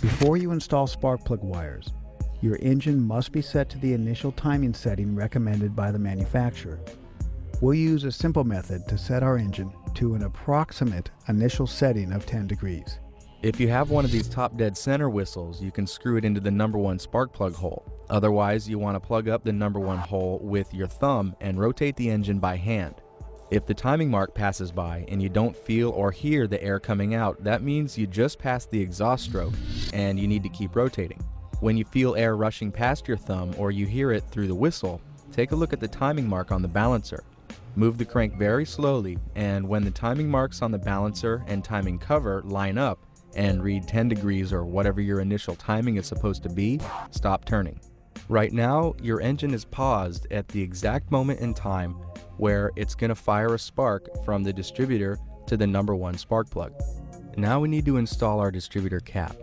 Before you install spark plug wires, your engine must be set to the initial timing setting recommended by the manufacturer. We'll use a simple method to set our engine to an approximate initial setting of 10 degrees. If you have one of these top dead center whistles, you can screw it into the number one spark plug hole. Otherwise, you want to plug up the number one hole with your thumb and rotate the engine by hand. If the timing mark passes by and you don't feel or hear the air coming out, that means you just passed the exhaust stroke and you need to keep rotating. When you feel air rushing past your thumb or you hear it through the whistle, take a look at the timing mark on the balancer. Move the crank very slowly, and when the timing marks on the balancer and timing cover line up and read 10 degrees or whatever your initial timing is supposed to be, stop turning. Right now, your engine is paused at the exact moment in time where it's going to fire a spark from the distributor to the number one spark plug. Now we need to install our distributor cap.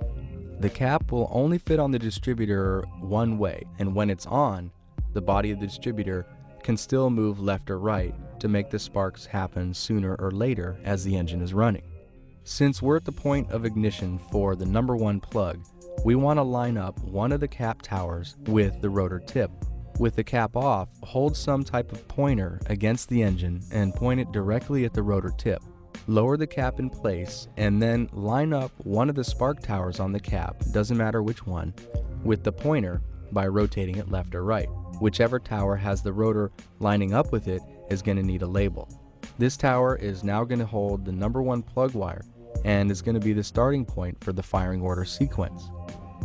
The cap will only fit on the distributor one way, and when it's on, the body of the distributor can still move left or right to make the sparks happen sooner or later as the engine is running. Since we're at the point of ignition for the number one plug, we want to line up one of the cap towers with the rotor tip. With the cap off, hold some type of pointer against the engine and point it directly at the rotor tip. Lower the cap in place and then line up one of the spark towers on the cap, doesn't matter which one, with the pointer by rotating it left or right. Whichever tower has the rotor lining up with it is going to need a label. This tower is now going to hold the number one plug wire and is going to be the starting point for the firing order sequence.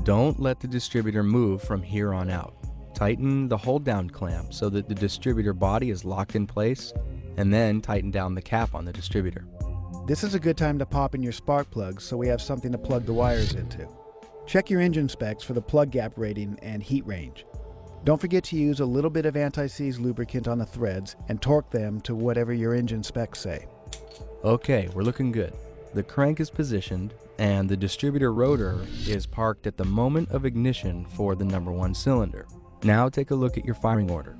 Don't let the distributor move from here on out. Tighten the hold down clamp so that the distributor body is locked in place, and then tighten down the cap on the distributor. This is a good time to pop in your spark plugs so we have something to plug the wires into. Check your engine specs for the plug gap rating and heat range. Don't forget to use a little bit of anti-seize lubricant on the threads and torque them to whatever your engine specs say. Okay, we're looking good. The crank is positioned and the distributor rotor is parked at the moment of ignition for the number one cylinder. Now take a look at your firing order.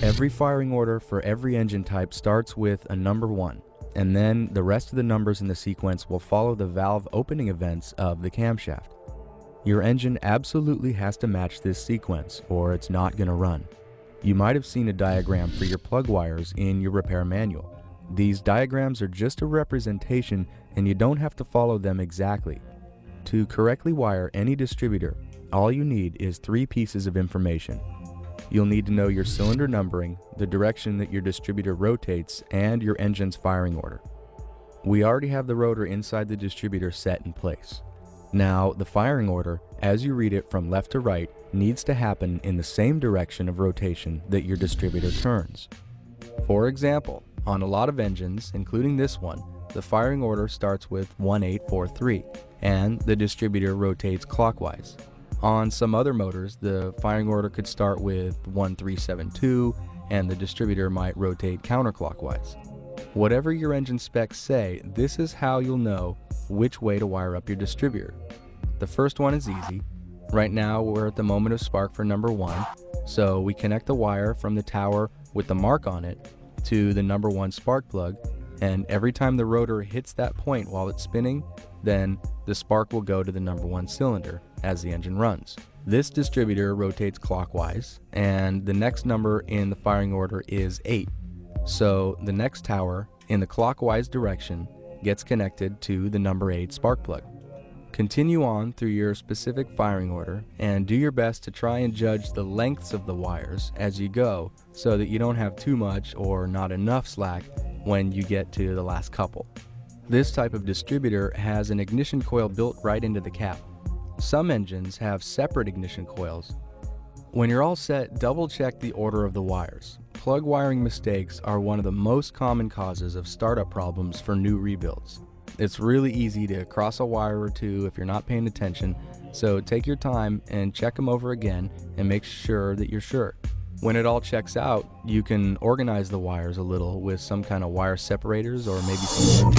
Every firing order for every engine type starts with a number one, and then the rest of the numbers in the sequence will follow the valve opening events of the camshaft. Your engine absolutely has to match this sequence or it's not going to run. You might have seen a diagram for your plug wires in your repair manual. These diagrams are just a representation and you don't have to follow them exactly. To correctly wire any distributor, all you need is 3 pieces of information. You'll need to know your cylinder numbering, the direction that your distributor rotates, and your engine's firing order. We already have the rotor inside the distributor set in place. Now, the firing order, as you read it from left to right, needs to happen in the same direction of rotation that your distributor turns. For example, on a lot of engines, including this one, the firing order starts with 1843, and the distributor rotates clockwise. On some other motors, the firing order could start with 1372, and the distributor might rotate counterclockwise. Whatever your engine specs say, this is how you'll know which way to wire up your distributor. The first one is easy. Right now we're at the moment of spark for number one, so we connect the wire from the tower with the mark on it to the number one spark plug, and every time the rotor hits that point while it's spinning, then the spark will go to the number one cylinder as the engine runs. This distributor rotates clockwise, and the next number in the firing order is 8. So the next tower in the clockwise direction gets connected to the number 8 spark plug. Continue on through your specific firing order and do your best to try and judge the lengths of the wires as you go so that you don't have too much or not enough slack when you get to the last couple. This type of distributor has an ignition coil built right into the cap. Some engines have separate ignition coils. When you're all set, double check the order of the wires. Plug wiring mistakes are one of the most common causes of startup problems for new rebuilds. It's really easy to cross a wire or two if you're not paying attention, so take your time and check them over again and make sure that you're sure. When it all checks out, you can organize the wires a little with some kind of wire separators or maybe some